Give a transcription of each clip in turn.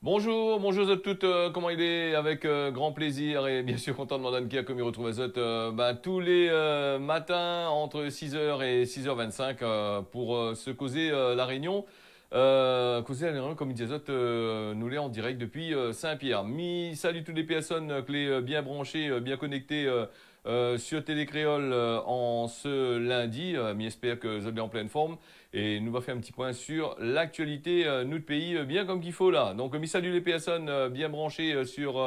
Bonjour, bonjour à toutes, comment il est? Avec grand plaisir et bien sûr content de m'en qui a commis retrouver tous les matins entre 6 heures et 6h25 pour se causer la réunion. Causer la réunion, comme il disait, nous l'est en direct depuis Saint-Pierre. Salut tous les personnes clés bien branchées, bien connectées sur Télécréole en ce lundi. J'espère que vous êtes bien en pleine forme. Et nous va faire un petit point sur l'actualité, notre pays, bien comme qu'il faut là. Donc, salut les personnes bien branchées sur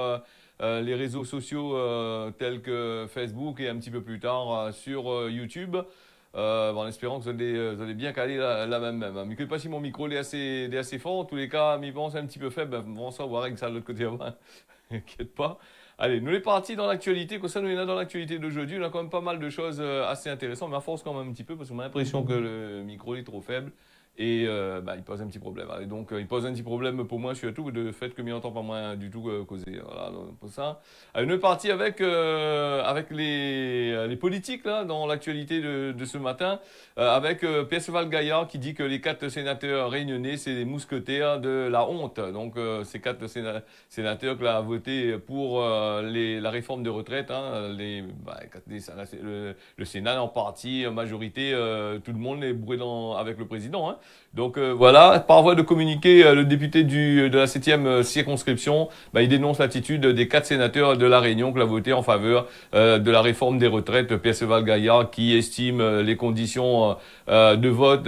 les réseaux sociaux tels que Facebook et un petit peu plus tard sur YouTube. En espérant que vous allez bien caler la même. Mais que pas si mon micro est assez fort. En tous les cas, m'y pense un petit peu faible. On va savoir avec ça de l'autre côté. Inquiète pas. Allez, nous les partis dans l'actualité. Comme ça, nous, il y en a dans l'actualité d'aujourd'hui. On a quand même pas mal de choses assez intéressantes. Mais à force quand même un petit peu parce qu'on a l'impression que le micro est trop faible. Et il pose un petit problème. Allez, donc, il pose un petit problème pour moi, surtout, de fait que m'y entend pas moins du tout causer. Voilà, donc, pour ça. Allez, nous est parti avec les politiques, là, dans l'actualité de ce matin. Avec Perceval Gaillard qui dit que les 4 sénateurs réunionnais, c'est les mousquetaires de la honte. Donc, ces 4 sénateurs qui ont voté pour la réforme des retraites. Hein, le Sénat en partie, en majorité, tout le monde est bourré avec le président. Hein. Donc voilà, par voie de communiqué, le député de la 7e circonscription, il dénonce l'attitude des 4 sénateurs de la Réunion qui ont voté en faveur de la réforme des retraites. Perceval Gaillard qui estime les conditions de vote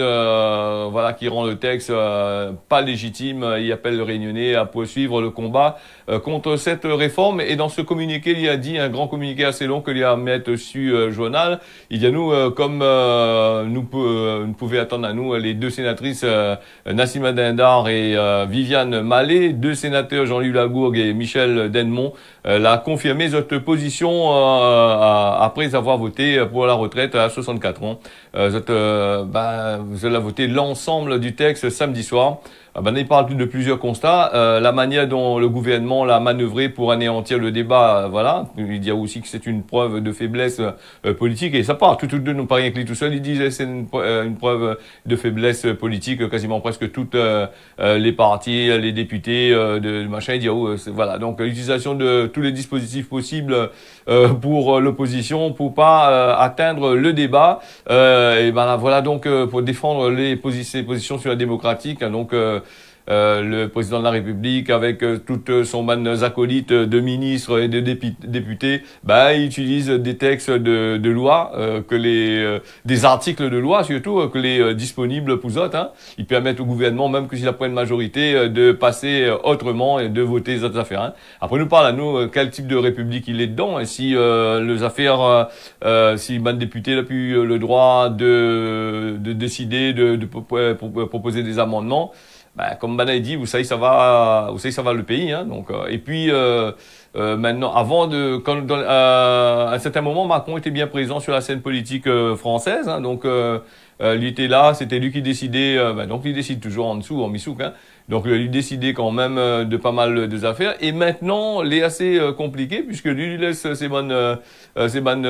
qui rend le texte pas légitime. Il appelle le Réunionnais à poursuivre le combat contre cette réforme. Et dans ce communiqué, il y a dit, un grand communiqué assez long que il y a à mettre sur journal, il y a nous, comme nous pouvons attendre à nous, les 2 sénatrices Nassima Dindar et Viviane Mallet, 2 sénateurs Jean-Louis Lagourgue et Michel Denmont, l'a confirmé cette position après avoir voté pour la retraite à 64 ans. Vous avez voté l'ensemble du texte samedi soir. Il parle de plusieurs constats. La manière dont le gouvernement l'a manœuvré pour anéantir le débat, voilà. Il dit aussi que c'est une preuve de faiblesse politique. Et ça part tout de nous, pas rien que lui tout seul. Il disait que c'est une preuve de faiblesse politique. Quasiment presque toutes les partis, les députés, de machin. Il dit, voilà. Donc, l'utilisation de tous les dispositifs possibles pour l'opposition pour pas atteindre le débat. Voilà donc pour défendre ses positions sur la démocratique. Donc le président de la République avec toute son bande acolytes de ministres et de députés, il utilise des textes de loi des articles de loi surtout que les disponibles pour autres. Hein. Ils permettent au gouvernement, même que s'il a pas une majorité, de passer autrement et de voter les autres affaires. Hein. Après nous parle à nous quel type de république il est dedans et si les affaires, si le député a pu le droit de décider de proposer des amendements. Comme Bana dit, vous savez ça va le pays. Hein, donc et puis maintenant, à un certain moment, Macron était bien présent sur la scène politique française. Hein, donc lui était là, c'était lui qui décidait. Donc il décide toujours en dessous, en Missouk. Hein, donc lui décidait quand même de pas mal de affaires. Et maintenant, il est assez compliqué puisque lui laisse ses bonnes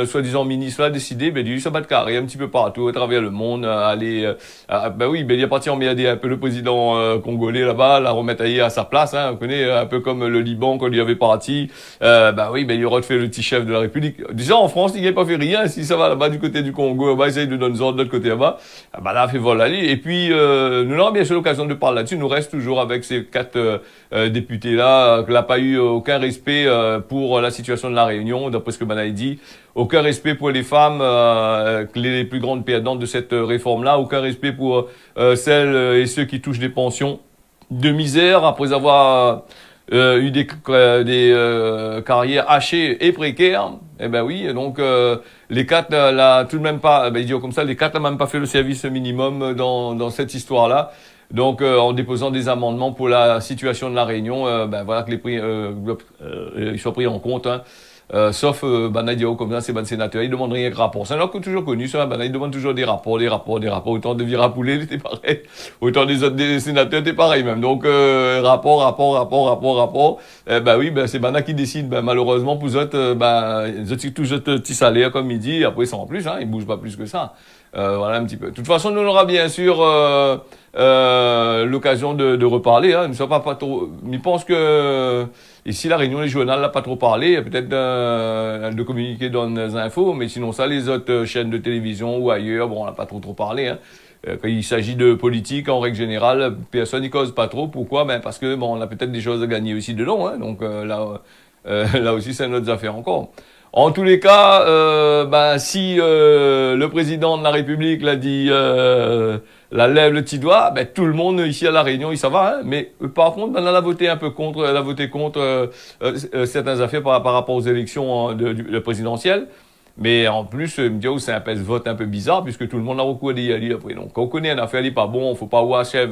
soi-disant ministres là décider. Lui ça bat de carré un petit peu partout à travers le monde, aller. Il est parti emmerder un peu le président congolais là-bas, la remettre à sa place. Hein, on connaît un peu comme le Liban quand il avait parti. Il aurait fait le petit chef de la République. Déjà en France, il n'a pas fait rien. Si ça va là-bas du côté du Congo, essaye de donner ordre de l'autre côté là-bas. Là, fait voilà. Et puis nous aurons bien sûr l'occasion de parler là-dessus. Nous reste toujours avec ces 4 députés-là, qui n'a pas eu aucun respect pour la situation de la Réunion, d'après ce que Banaï dit. Aucun respect pour les femmes, les plus grandes perdantes de cette réforme-là. Aucun respect pour celles et ceux qui touchent des pensions de misère après avoir eu des carrières hachées et précaires. Donc les 4 là tout de même pas, il dit comme ça, les 4 n'ont même pas fait le service minimum dans cette histoire-là. Donc en déposant des amendements pour la situation de la Réunion, que les prix ils soient pris en compte. Hein. Sauf Banadio comme ça, c'est ban sénateur, il demande rien que rapport. C'est alors que toujours connu ça, il demande toujours des rapports. Autant de Virapoulet, c'était pareil. Autant des sénateurs, c'était pareil même. Donc rapport. C'est Bana qui décide. Malheureusement pour eux, ils ont toujours petit salaire comme il dit. Après ça en plus, hein, ils bougent pas plus que ça. Voilà un petit peu. De toute façon, nous on aura bien sûr l'occasion de reparler. Hein. Nous ne sommes pas trop. Je pense que ici la Réunion régionale n'a pas trop parlé. Peut-être de communiquer dans les infos, mais sinon ça, les autres chaînes de télévision ou ailleurs, bon, on n'a pas trop parlé. Hein. Quand il s'agit de politique, en règle générale, personne n'y cause pas trop. Pourquoi? Ben parce que bon, on a peut-être des choses à gagner aussi dedans. Hein. Donc là aussi, c'est une autre affaire encore. En tous les cas, si le président de la République l'a dit, la lève le petit doigt, ben, tout le monde ici à La Réunion, il ça va. Hein, mais par contre, ben, elle a voté un peu contre, elle a voté contre certaines affaires par rapport aux élections de présidentielles. Mais en plus, c'est un vote un peu bizarre puisque tout le monde a recours à y aller après. Donc, quand on connaît une affaire, il n'est pas bon, faut pas OHF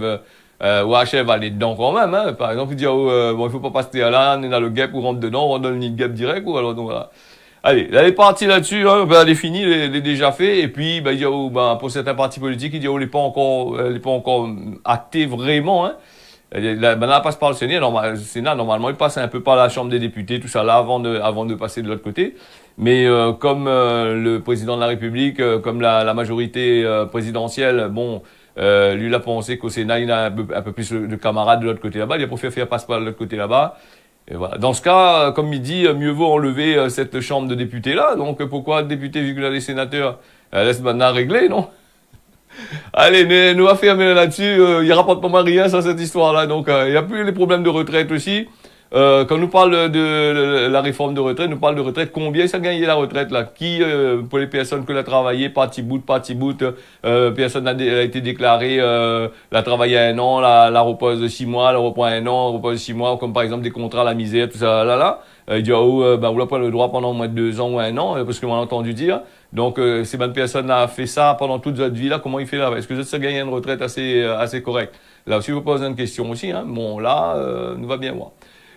aller dedans quand même. Hein. Par exemple, il dit il faut pas passer à là, on est dans le gap ou rentre dedans, on rentre dans le nid de gap direct ou alors donc voilà. Allez, elle est partie là-dessus, hein, elle est finie, elle est déjà fait. Et puis, il dit, pour certains partis politiques, il dit, elle n'est pas encore actée vraiment. Hein. Elle passe par le Sénat, normalement, il passe un peu par la Chambre des députés, tout ça là, avant de passer de l'autre côté. Mais comme le président de la République, comme la majorité présidentielle, lui, il a pensé qu'au Sénat, il a un peu plus de camarades de l'autre côté là-bas. Il a préféré faire passer par l'autre côté là-bas. Et voilà. Dans ce cas, comme il dit, mieux vaut enlever cette chambre de députés-là. Donc, pourquoi le député, vu qu'il a les sénateurs, laisse maintenant régler, non? Allez, nous va fermer là-dessus. Il rapporte pas mal rien, ça, cette histoire-là. Donc, il n'y a plus les problèmes de retraite aussi. Quand nous parle de la réforme de retraite, nous parle de retraite. Combien ça gagne la retraite là? Qui, pour les personnes que l'ont travaillé, parti bout, personne a été déclarée, l'a travaillé 1 an, la repose de 6 mois, la reprend 1 an, repose de 6 mois, comme par exemple des contrats à la misère, tout ça là. Il dit vous n'avez pas le droit pendant au moins 2 ans ou 1 an, parce qu'on m'a entendu dire. Donc, ces bonnes personnes a fait ça pendant toute votre vie là, comment il fait là? Est-ce que ça gagne une retraite assez correcte? Là aussi, vous posez une question aussi. Hein. Bon, là, nous va bien voir.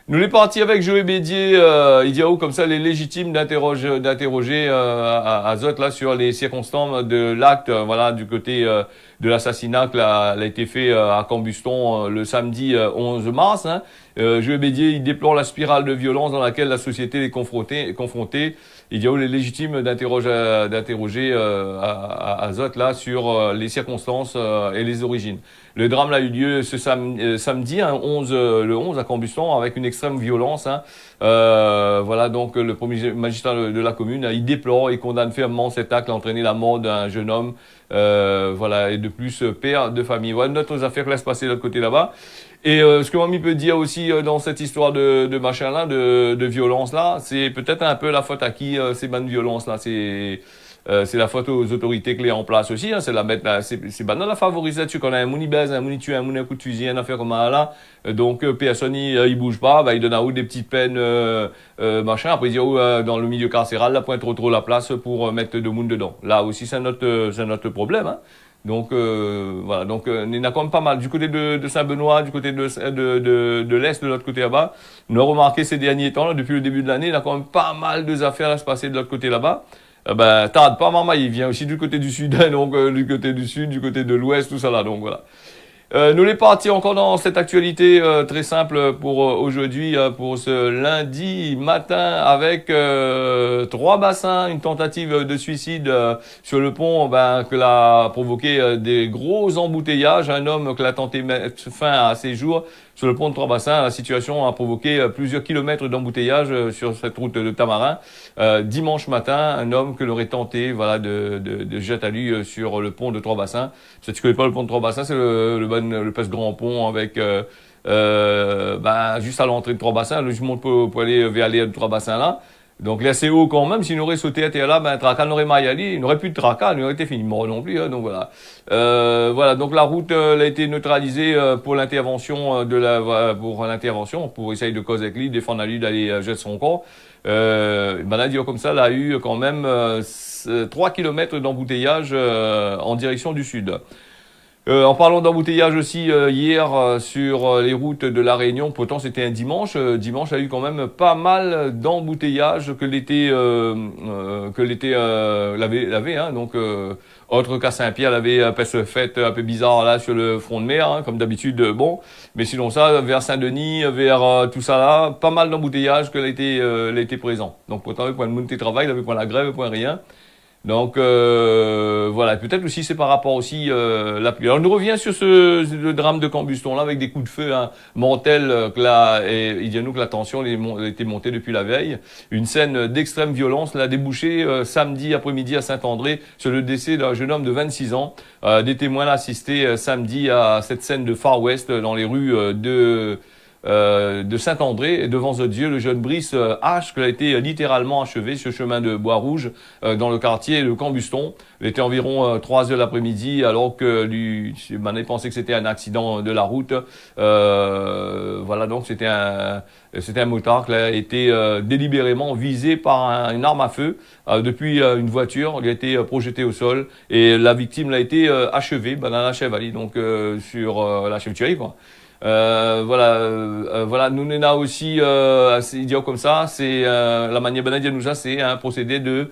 Nous est parti avec Joël Bédier, il dit comme ça, il est légitime d'interroger Azot là sur les circonstances de l'acte, voilà, du côté de l'assassinat qui a été fait à Cambuston le samedi 11 mars. Hein. Joël Bédier, il déplore la spirale de violence dans laquelle la société est confrontée. Il dit il est légitime d'interroger Azot là sur les circonstances et les origines. Le drame a eu lieu ce samedi, hein, le 11 à Cambuston, avec une extrême violence. Hein. Voilà, donc le premier magistrat de la commune, il déplore et condamne fermement cet acte qui a entraîné la mort d'un jeune homme, voilà, et de plus père de famille. Voilà notre affaire qui laisse passer de l'autre côté là-bas. Et ce que Mamie peut dire aussi dans cette histoire de machin là, de violence là, c'est peut-être un peu la faute à qui ces bonnes violences là, c'est la faute aux autorités clés en place aussi, hein, c'est la mettre là, c'est banal la favoriser dessus quand on a un mouni baise, un mouni tue, un mouni un coup de fusil, une affaire comme ça là, donc personne il bouge pas, il donne à ou des petites peines machin, après il dit dans le milieu carcéral là, point trop la place pour mettre de monde dedans. Là aussi c'est notre problème, hein. Donc voilà, donc il y en a quand même pas mal du côté de Saint-Benoît, du côté de l'Est, de l'autre côté là-bas. On a remarqué ces derniers temps, là, depuis le début de l'année, il y a quand même pas mal de affaires à se passer de l'autre côté là-bas. Tarde pas maman, il vient aussi du côté du Sud, hein, donc du côté du Sud, du côté de l'Ouest, tout ça là, donc voilà. Nous les partis encore dans cette actualité très simple pour aujourd'hui, pour ce lundi matin, avec 3 bassins, une tentative de suicide sur le pont que l'a provoqué des gros embouteillages. Un homme qui l'a tenté mettre fin à ses jours sur le pont de 3 bassins. La situation a provoqué plusieurs kilomètres d'embouteillage sur cette route de Tamarin. Dimanche matin, un homme que l'aurait tenté de jeter à lui sur le pont de 3 bassins. Si tu connais pas le pont de 3 bassins, c'est le plus grand pont avec juste à l'entrée de 3 bassins, je monte pour aller vers les 3 bassins là. Donc il est assez haut quand même, s'il aurait sauté à terre là, Tracal n'aurait pas y allé, il n'aurait plus de Tracal, il aurait été fini mort non plus, hein, donc voilà. Voilà, donc la route elle a été neutralisée pour l'intervention pour essayer de causer avec lui, défendre à lui d'aller jeter son corps. Dire comme ça, elle a eu quand même 3 kilomètres d'embouteillage en direction du sud. En parlant d'embouteillage aussi, hier sur les routes de la Réunion, pourtant c'était un dimanche. Dimanche a eu quand même pas mal d'embouteillages que l'été l'avait, hein. Donc autre qu'à Saint-Pierre, l'avait un peu ce fait un peu bizarre là sur le front de mer, hein, comme d'habitude. Bon, mais sinon ça, vers Saint-Denis, vers tout ça là, pas mal d'embouteillages que l'été présent. Donc pourtant, point de monde travail, il avait point la grève, point rien. Donc voilà, peut-être aussi c'est par rapport aussi la pluie. Alors on revient sur le drame de Cambuston là avec des coups de feu mortels que là et il dit à nous que la tension était montée depuis la veille. Une scène d'extrême violence l'a débouché samedi après-midi à Saint-André sur le décès d'un jeune homme de 26 ans. Des témoins l'ont assisté samedi à cette scène de Far West dans les rues de Saint-André, et devant Dieu, le jeune Brice H, qui a été littéralement achevé sur le chemin de Bois-Rouge, dans le quartier de Cambuston. Il était environ 3 heures l'après-midi, alors que lui, il pensait que c'était un accident de la route. Voilà, donc c'était un motard qui a été délibérément visé par une arme à feu depuis une voiture. Il a été projeté au sol et la victime l'a été achevée dans la chevalier, donc sur la chevalier, quoi. Voilà, nous on a aussi c'est idiot comme ça, c'est la manière Benadianouja, c'est un procédé de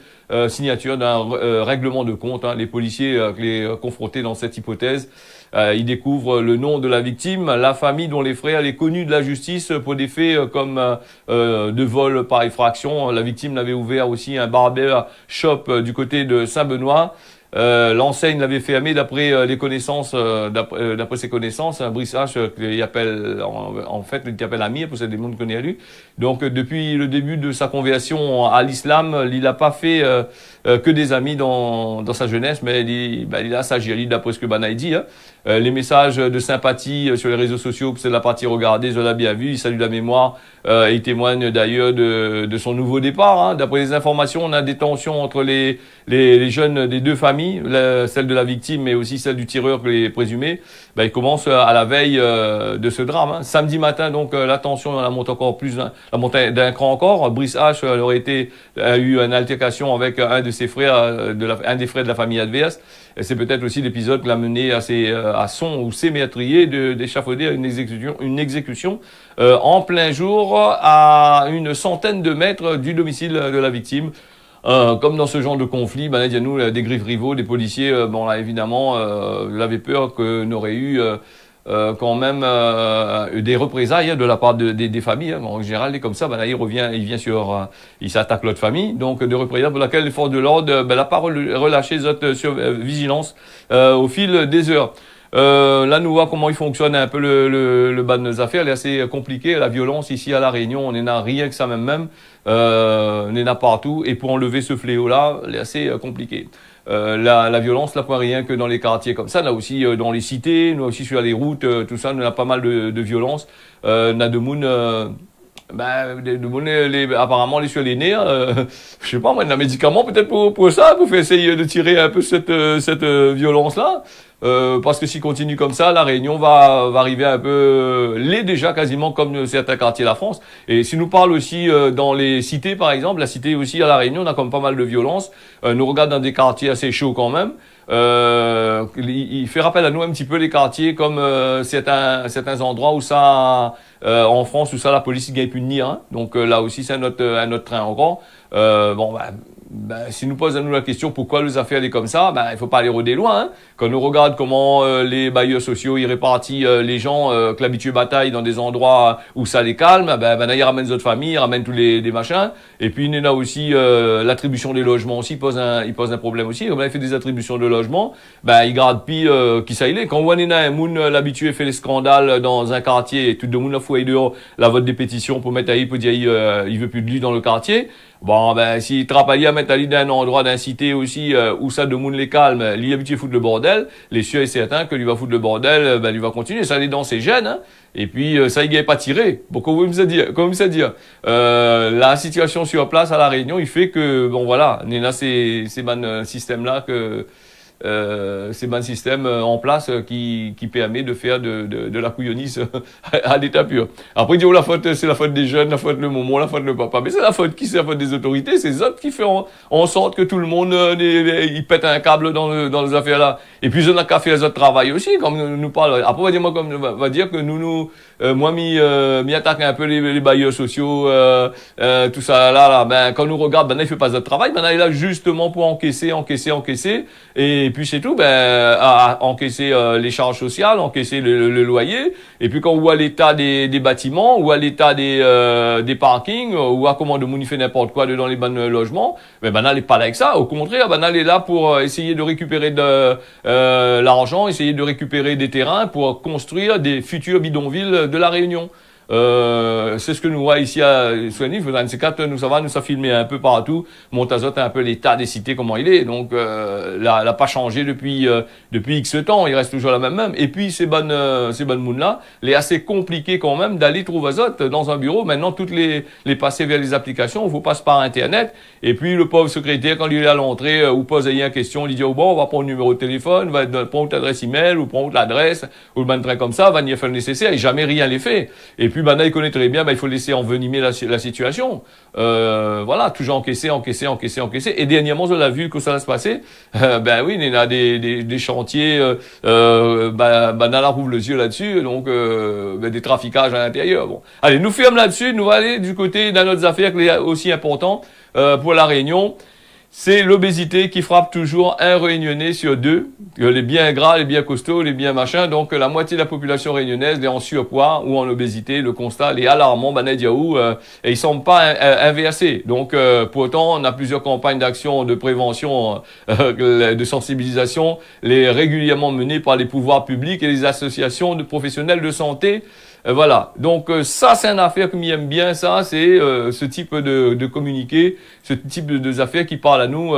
signature d'un règlement de compte. Les policiers les confrontés dans cette hypothèse, ils découvrent le nom de la victime, la famille dont les frères est connue de la justice pour des faits comme de vol par effraction. La victime l'avait ouvert aussi un barber shop du côté de Saint-Benoît. L'enseigne l'avait fermé d'après les connaissances, d'après ses connaissances. Un Brice H, il appelle, en fait, il appelle Amir, pour des mondes connaît à lui. Donc, depuis le début de sa conversion à l'islam, il n'a pas fait que des amis dans sa jeunesse, mais il a s'agir, d'après ce que Banaï dit. Les messages de sympathie sur les réseaux sociaux, c'est la partie regardée, je l'ai bien vu, il salue la mémoire, il témoigne d'ailleurs de son nouveau départ. D'après les informations, on a des tensions entre les jeunes des deux familles, celle de la victime mais aussi celle du tireur que les présumés. Il commence à la veille de ce drame. Samedi matin, donc la tension la monte encore plus, la monte d'un cran encore. Brice H a eu une altercation avec un de ses frères, un des frères de la famille adverse. C'est peut-être aussi l'épisode qui l'a mené à son ou ses meurtriers d'échafauder une exécution en plein jour à une centaine de mètres du domicile de la victime. Comme dans ce genre de conflit, il y a nous des griffes rivaux, des policiers, là évidemment, l'avaient peur que n'aurait eu quand même des représailles de la part des familles. En général, et comme ça, là, il vient sur, il s'attaque l'autre famille, donc de représailles pour laquelle les forces de l'ordre n'a pas relâché cette vigilance au fil des heures. Là, nous voyons comment il fonctionne un peu le bas de nos affaires. Il est assez compliqué. La violence ici à La Réunion, on n'en a rien que ça même. On en a partout. Et pour enlever ce fléau-là, il est assez compliqué. La violence, là, pas rien que dans les quartiers comme ça. Là aussi, dans les cités, nous aussi sur les routes, tout ça, on a pas mal de violence. Nademoun, apparemment, les sur les nerfs, je sais pas, moi, un médicament peut-être pour ça, pour faire essayer de tirer un peu cette violence-là. Parce que s'il continue comme ça, la Réunion va arriver un peu, l'est déjà quasiment comme certains quartiers de la France. Et si nous parle aussi dans les cités, par exemple, la cité aussi à la Réunion, on a comme pas mal de violence. Nous regarde dans des quartiers assez chauds quand même. Il fait rappel à nous un petit peu les quartiers comme certains endroits où ça, en France, où ça la police gagne plus de nier. Donc là aussi, c'est un autre train encore. Si nous pose à nous la question pourquoi les affaires sont comme ça, il faut pas aller rôder loin. Quand nous regarde comment les bailleurs sociaux ils répartissent les gens que l'habitué bataille dans des endroits où ça les calme, ils ramènent d'autres familles, ils ramènent tous les machins. Et puis il y en a aussi l'attribution des logements aussi il pose un problème aussi. Comme il fait des attributions de logements, il garde pis qui ça il est. Quand on a un moun l'habitué fait les scandales dans un quartier, et tout le monde a fouillé dehors la vote des pétitions pour mettre pour dire il veut plus de lui dans le quartier. S'il travaille à mettre à l'idée d'un endroit, d'un cité aussi, où ça de monde les calme, lui habitué foutre le bordel, les sûr et certain que lui va foutre le bordel, lui va continuer, ça est dans ses gènes, Et puis, ça il n'est pas tiré. Bon, comme vous me dire, la situation sur place à La Réunion, il fait que, bon voilà, on a ces systèmes-là c'est un système en place qui permet de faire de la couillonnisse à l'état pur. Après, il dit, la faute, c'est la faute des jeunes, la faute de maman, la faute de papa. Mais c'est la faute c'est la faute des autorités, c'est eux autres qui font en sorte que tout le monde, il pète un câble dans les affaires là. Et puis, ils ont qu'à faire les autres travail aussi, comme nous parle. Après, on va dire que moi, m'y attaque un peu les bailleurs sociaux, tout ça là. Ben, quand nous regarde, il fait pas ce travail. Ben, il est là justement pour encaisser. Et et puis c'est tout, à encaisser les charges sociales, encaisser le loyer, et puis quand on voit l'état des bâtiments, ou à l'état des parkings, ou à comment de monde fait n'importe quoi dans les bons logements, Banal n'est pas là avec ça. Au contraire, Banal est là pour essayer de récupérer de l'argent, essayer de récupérer des terrains pour construire des futurs bidonvilles de la Réunion. C'est ce que nous voit ici à Soigny. Ces quatre, nous ça va, nous ça filmé un peu partout. Montazot a un peu l'état des cités comment il est. Donc là, elle a pas changé depuis X temps. Il reste toujours la même. Et puis ces bonnes mounes là, il est assez compliqué quand même d'aller trouver Azot dans un bureau. Maintenant toutes les passer vers les applications, on vous passe par internet. Et puis le pauvre secrétaire quand il est à l'entrée ou pose une question, il dit oh bon on va prendre le numéro de téléphone, va prendre l'adresse email ou prendre l'adresse ou le train comme ça, va y faire le nécessaire et jamais rien n'est fait. Et puis il connaît très bien, il faut laisser envenimer la situation. Voilà, toujours encaisser. Et dernièrement, on a vu que ça va se passer. Oui, il y a des chantiers, Nala rouvre les yeux là-dessus, donc des traficages à l'intérieur. Bon, allez, nous fermons là-dessus. Nous allons aller du côté d'un autre affaire qui est aussi important pour la Réunion. C'est l'obésité qui frappe toujours un Réunionnais sur deux. Les bien gras, les bien costauds, les bien machins. Donc, la moitié de la population réunionnaise est en surpoids ou en obésité. Le constat est alarmant, et ils semblent pas inversés. Donc, pourtant, on a plusieurs campagnes d'action de prévention, de sensibilisation, les régulièrement menées par les pouvoirs publics et les associations de professionnels de santé. Voilà. Donc ça, c'est une affaire que m'aime bien. Ça, c'est ce type de communiqué, ce type de affaires qui parlent à nous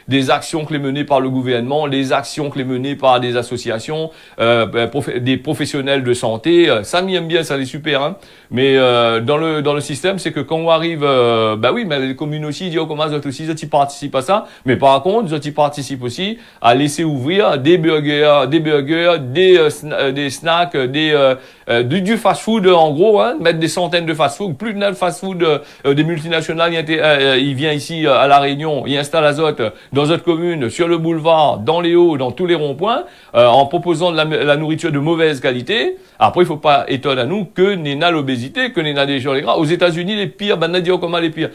des actions que les menées par le gouvernement, les actions que les menées par des associations, des professionnels de santé. Ça m'aime bien, ça c'est super. Hein. Mais dans le système, c'est que quand on arrive, mais les communes aussi disent comment ils participent à ça. Mais par contre, ils participent aussi à laisser ouvrir des burgers, des snacks, du fast-food en gros, hein, mettre des centaines de fast-food, plus de fast-food des multinationales, il vient ici à La Réunion, il installe Azot dans notre commune, sur le boulevard, dans les hauts, dans tous les ronds-points, en proposant de la nourriture de mauvaise qualité. Après, il faut pas étonner à nous que n'ena l'obésité, que n'ena des gens les gras. Aux États-Unis, les pires, comment les pires.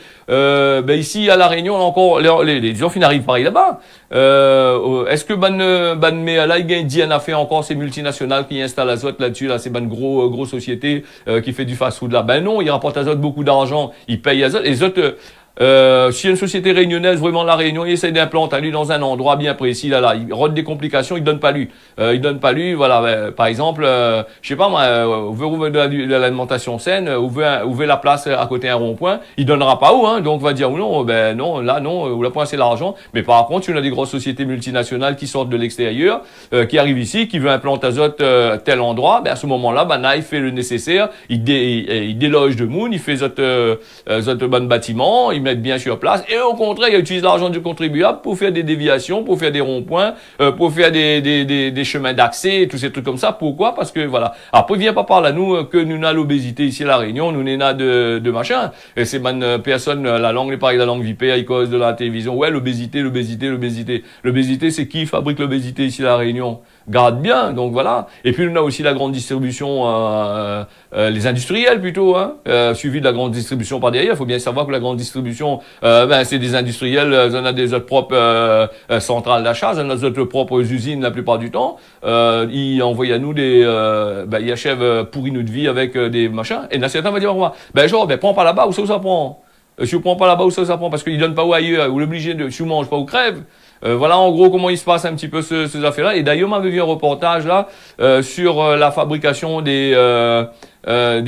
Ici à La Réunion, encore les gens qui n'arrivent pas là-bas. Est-ce que mais là il y a fait encore ces multinationales qui installent Azot là-dessus là, ces gros sociétés qui fait du fast-food là. Non, ils rapportent Azot beaucoup d'argent, ils payent Azot. Les autres si une société réunionnaise, vraiment la Réunion, il essaie d'implanter lui dans un endroit bien précis, là, il rôde des complications, il donne pas lui. Voilà, par exemple, je sais pas moi, on veut ouvrir de l'alimentation saine, ouvrir la place à côté d'un rond-point, il donnera pas où, hein, donc on va dire, non, non, là, non, on a pas assez d'argent, mais par contre, on a des grosses sociétés multinationales qui sortent de l'extérieur, qui arrivent ici, qui veulent implanter Azot, tel endroit, à ce moment-là, il fait le nécessaire, il déloge de monde, il fait Azot bon bâtiment, il mettent bien sur place, et au contraire, ils utilisent l'argent du contribuable pour faire des déviations, pour faire des ronds-points, pour faire des chemins d'accès, et tous ces trucs comme ça. Pourquoi? Parce que, voilà. Après, viens pas parler à nous que nous n'avons l'obésité ici à La Réunion, nous n'avons de machin. Et c'est bonne personne, la langue, les pareil, la langue vipère, ils causent de la télévision. Ouais, l'obésité. L'obésité, c'est qui fabrique l'obésité ici à La Réunion? Garde bien, donc voilà. Et puis, nous avons aussi la grande distribution, les industriels plutôt, hein, suivi de la grande distribution par derrière. Il faut bien savoir que la grande distribution, c'est des industriels, on a des autres propres centrales d'achat, on a des autres propres usines la plupart du temps. Ils envoient à nous ils achèvent pourri notre vie avec des machins. Et là, certains vont dire, prends pas là-bas, où ça prend? Si vous prends pas là-bas, où ça prend? Parce qu'ils donnent pas où ailleurs, ou l'obligé de, si vous mange pas ou crève. Voilà en gros comment il se passe un petit peu ces affaires-là. Et d'ailleurs, on m'avait vu un reportage là sur la fabrication des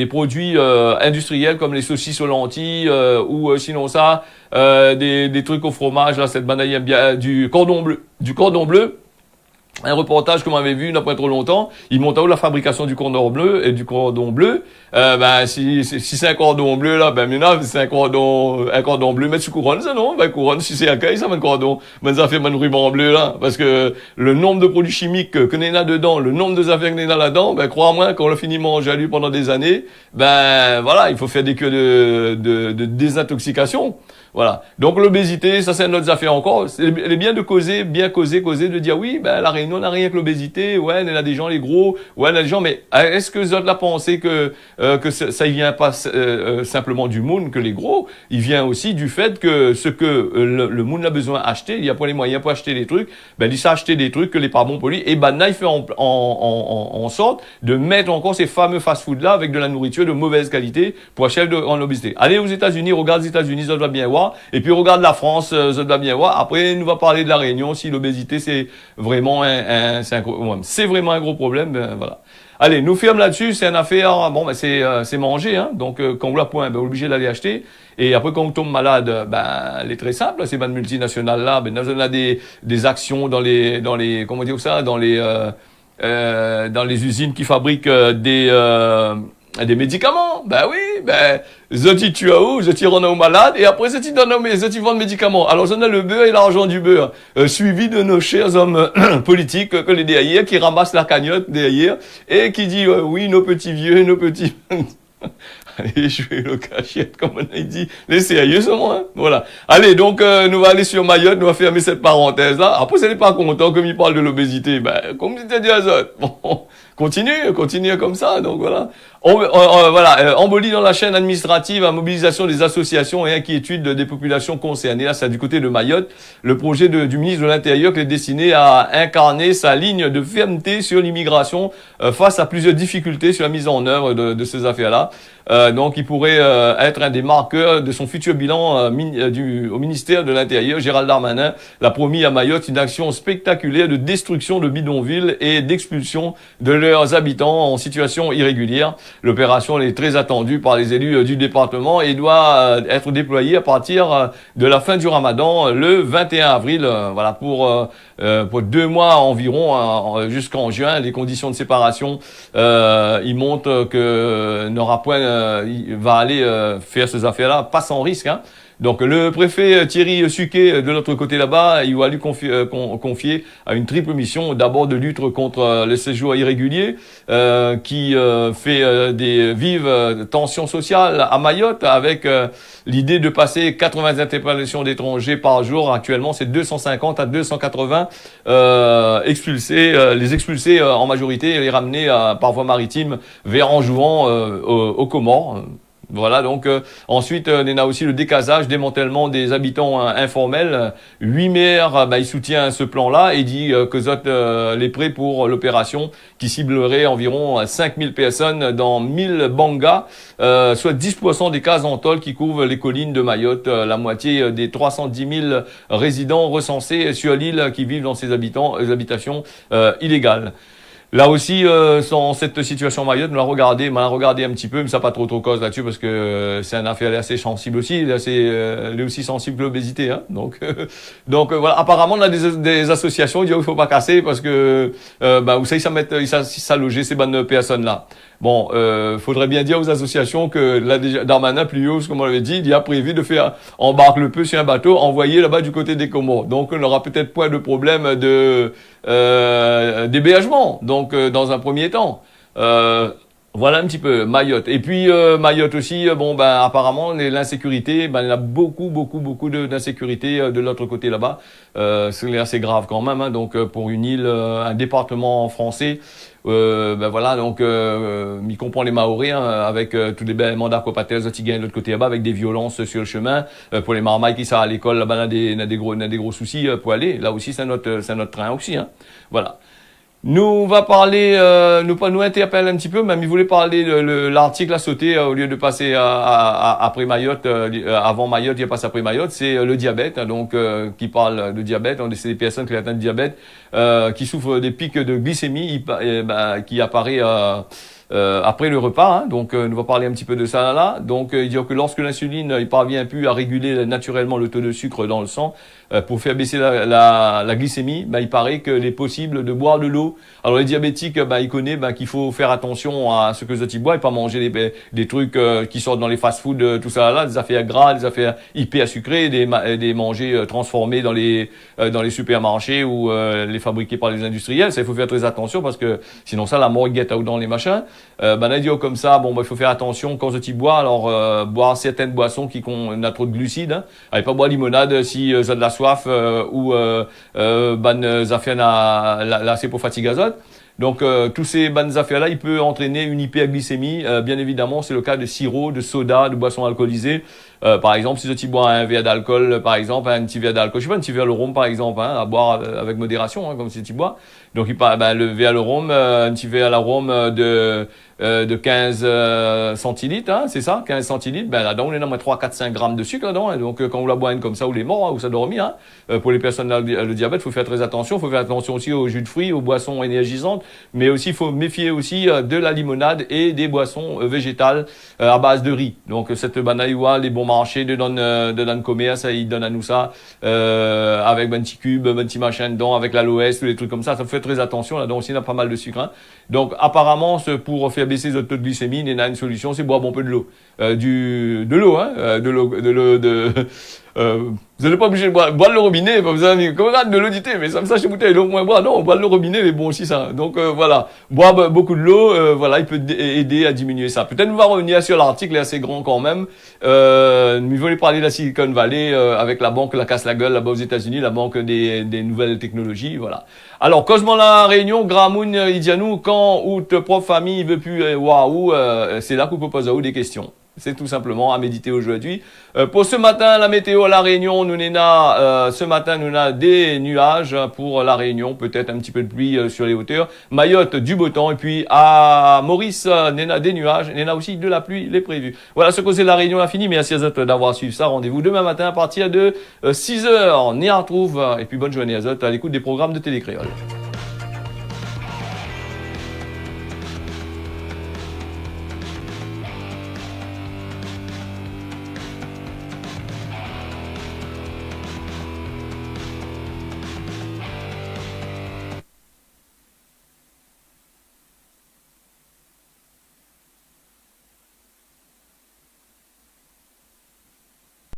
produits industriels comme les saucisses aux lentilles ou sinon ça des trucs au fromage là, cette banaille bien du cordon bleu. Un reportage qu'on m'avait vu il n'y a pas trop longtemps, il monte à où la fabrication du cordon bleu et du cordon bleu. Si c'est un cordon bleu là, maintenant c'est un cordon bleu, mais tu couronnes ça non? Couronne si c'est un caille ça, un cordon, ça fait un ruban bleu là, parce que le nombre de produits chimiques que n'est là dedans, le nombre de affaires que n'est là-dedans, crois-moi quand on l'a fini manger à lui pendant des années, voilà, il faut faire des cures de désintoxication. Voilà. Donc l'obésité, ça c'est une autre affaire encore. C'est bien de causer, bien causer, de dire oui, ben la Réunion n'a rien que l'obésité. Ouais, il y a des gens les gros. Ouais, il y a des gens. Mais est-ce que vous avez la pensée que ça ne vient pas simplement du monde que les gros? Il vient aussi du fait que ce que le monde a besoin d'acheter, il n'y a pas les moyens pour acheter des trucs. Ben il s'est acheté des trucs que les pas bons pour lui. Et ben là il fait en sorte de mettre encore ces fameux fast-food là avec de la nourriture de mauvaise qualité pour acheter en obésité. Allez aux États-Unis, regarde les États-Unis, ça doit bien voir. Et puis regarde la France, ça doit bien voir. Après, nous va parler de la Réunion. Si l'obésité c'est vraiment c'est vraiment un gros problème, ben, voilà. Allez, nous ferme là-dessus. C'est une affaire. Bon, ben c'est manger, hein. Donc quand on l'a point, ben obligé d'aller acheter. Et après quand on tombe malade, ben elle est très simple. Ces bandes multinationales là, ben on a des actions dans les comment dire ça, dans les usines qui fabriquent des médicaments. Ben oui, ben, zoti tu as où, zoti rend aux malades, et après zoti donne zoti vendent médicaments. Alors, on a le beurre et l'argent du beurre, suivi de nos chers hommes politiques, que les derrière, qui ramassent la cagnotte derrière, et qui dit, oui, nos petits vieux, nos petits, allez, je vais le cachette, comme on a dit. Les sérieux, c'est moi, hein. Voilà. Allez, donc, nous allons aller sur Mayotte, nous allons fermer cette parenthèse-là. Après, ce n'est pas content, comme il parle de l'obésité. Ben, comme c'était dit à bon, continue comme ça, donc voilà. Embolie dans la chaîne administrative à mobilisation des associations et inquiétude des populations concernées. Là, c'est du côté de Mayotte. Le projet du ministre de l'Intérieur qui est destiné à incarner sa ligne de fermeté sur l'immigration face à plusieurs difficultés sur la mise en œuvre de ces affaires-là. Donc, il pourrait être un des marqueurs de son futur bilan au ministère de l'Intérieur. Gérald Darmanin l'a promis à Mayotte une action spectaculaire de destruction de bidonvilles et d'expulsion de leurs habitants en situation irrégulière. L'opération est très attendue par les élus du département et doit être déployée à partir de la fin du Ramadan, le 21 avril. Voilà, pour 2 mois environ, jusqu'en juin. Les conditions de séparation, ils montrent que n'aura point, il va aller faire ces affaires-là, pas sans risque, hein. Donc le préfet Thierry Suquet de l'autre côté là-bas, il va lui confier à une triple mission, d'abord de lutte contre le séjour irrégulier qui fait des vives tensions sociales à Mayotte avec l'idée de passer 80 interpellations d'étrangers par jour. Actuellement, c'est 250 à 280 les expulser en majorité et les ramener par voie maritime vers Anjouan aux Comores. Voilà, donc ensuite on a aussi le décasage, démantèlement des habitants informels. 8 maires, il soutient ce plan-là et dit que Zot les prêts pour l'opération qui ciblerait environ 5000 personnes dans 1000 bangas, soit 10% des cases en tôle qui couvrent les collines de Mayotte, la moitié des 310 000 résidents recensés sur l'île qui vivent dans ces habitations illégales. Là aussi, dans cette situation Mayotte, on l'a regardé un petit peu, mais ça n'a pas trop cause là-dessus parce que c'est un affaire assez sensible aussi, elle est aussi sensible que l'obésité, hein. Donc voilà. Apparemment, on a des associations qui disent qu'il faut pas casser parce que vous savez ça loger ces bonnes personnes-là. Bon, faudrait bien dire aux associations que là déjà Darmanin plus haut, comme on l'avait dit, il a prévu de faire embarquer le peu sur un bateau, envoyer là-bas du côté des Comores. Donc on n'aura peut-être pas de problème d'hébergement. Donc dans un premier temps. Voilà un petit peu Mayotte. Et puis Mayotte aussi, apparemment l'insécurité, il y a beaucoup d'insécurité de l'autre côté là-bas. C'est assez grave quand même, hein. Donc pour une île, un département français, il comprend les Maoris, hein, avec tous les mandats copatés, de l'autre côté là-bas, avec des violences sur le chemin. Pour les marmailles qui sont à l'école là-bas, on a des gros soucis pour aller. Là aussi, c'est notre train aussi, hein. Voilà. Nous va parler, nous interpelle un petit peu, même il voulait parler de l'article à sauter au lieu de passer après Mayotte, avant Mayotte, il passe après Mayotte, c'est le diabète, hein, donc qui parle de diabète. C'est des personnes qui atteignent de diabète, qui souffrent des pics de glycémie, qui apparaît après le repas, hein. Donc nous va parler un petit peu de ça là. Donc il dit que lorsque l'insuline il parvient plus à réguler naturellement le taux de sucre dans le sang pour faire baisser la glycémie, il paraît qu'il est possible de boire de l'eau. Alors les diabétiques, il connaît qu'il faut faire attention à ce que ils boivent et pas manger des trucs qui sortent dans les fast-food, tout ça là, des affaires gras, des affaires hyper sucrées, des manger transformés dans les supermarchés ou les fabriqués par les industriels. Ça, il faut faire très attention parce que sinon ça la mort guette dans les machins. Banadio comme ça, bon, il faut faire attention quand tu bois. Alors, boire certaines boissons qui ont trop de glucides. Hein. Allez pas boire limonade si vous avez de la soif ou ça fait la c'est pour fatigue azote. Donc, tous ces bonnes affaires-là, il peut entraîner une hyperglycémie. Bien évidemment, c'est le cas de sirop, de soda, de boissons alcoolisées. Par exemple, si tu bois un verre d'alcool, par exemple, un petit verre d'alcool, je sais pas, un petit verre de rhum, par exemple, hein, à boire avec modération, hein, comme si tu bois. Donc, le verre de rhum, un petit verre à la rhum de 15 centilitres, hein, c'est ça, 15 centilitres. Ben là-dedans, on est dans 3, 4, 5 grammes de sucre là-dedans. Hein. Donc, quand on la boit comme ça, ou les morts, hein, ou ça dormit, hein, pour les personnes là, le diabète, faut faire très attention. Faut faire attention aussi aux jus de fruits, aux boissons énergisantes, mais aussi, faut méfier aussi de la limonade et des boissons végétales à base de riz. Donc, cette banaïwa, les bons marchés de dans commerce, ils donnent à nous ça, avec un petit cube, un petit machin dedans, avec l'aloès, tous les trucs comme ça. Ça fait très attention. Là-dedans aussi, il y a pas mal de sucre, hein. Donc, apparemment, pour faire baisser votre taux de glycémie, il y a une solution, c'est boire un peu de l'eau. De l'eau, hein, vous n'êtes pas obligé de boire le robinet, pas besoin de l'auditer, mais ça me sache bouteille d'eau moins boire. Non, boire le robinet, mais bon aussi ça. Donc voilà, boire beaucoup de l'eau, voilà, il peut aider à diminuer ça. Peut-être on va revenir sur l'article, il est assez grand quand même. Il voulait parler de la Silicon Valley avec la banque la casse la gueule là-bas aux États-Unis, la banque des nouvelles technologies, voilà. Alors, Cosmo la Réunion, Gramoun, Idianou, quand ou te propre famille veut plus, waouh, c'est là qu'on peut poser à vous des questions. C'est tout simplement à méditer aujourd'hui. Pour ce matin, la météo à La Réunion, ce matin, nous avons des nuages pour La Réunion, peut-être un petit peu de pluie sur les hauteurs. Mayotte, du beau temps. Et puis à Maurice, nous avons des nuages. Nous avons aussi de la pluie, les prévus. Voilà ce que c'est La Réunion a fini. Merci à vous d'avoir suivi ça. Rendez-vous demain matin à partir de 6h. On y retrouve. Et puis bonne journée à vous à l'écoute des programmes de Télécréole.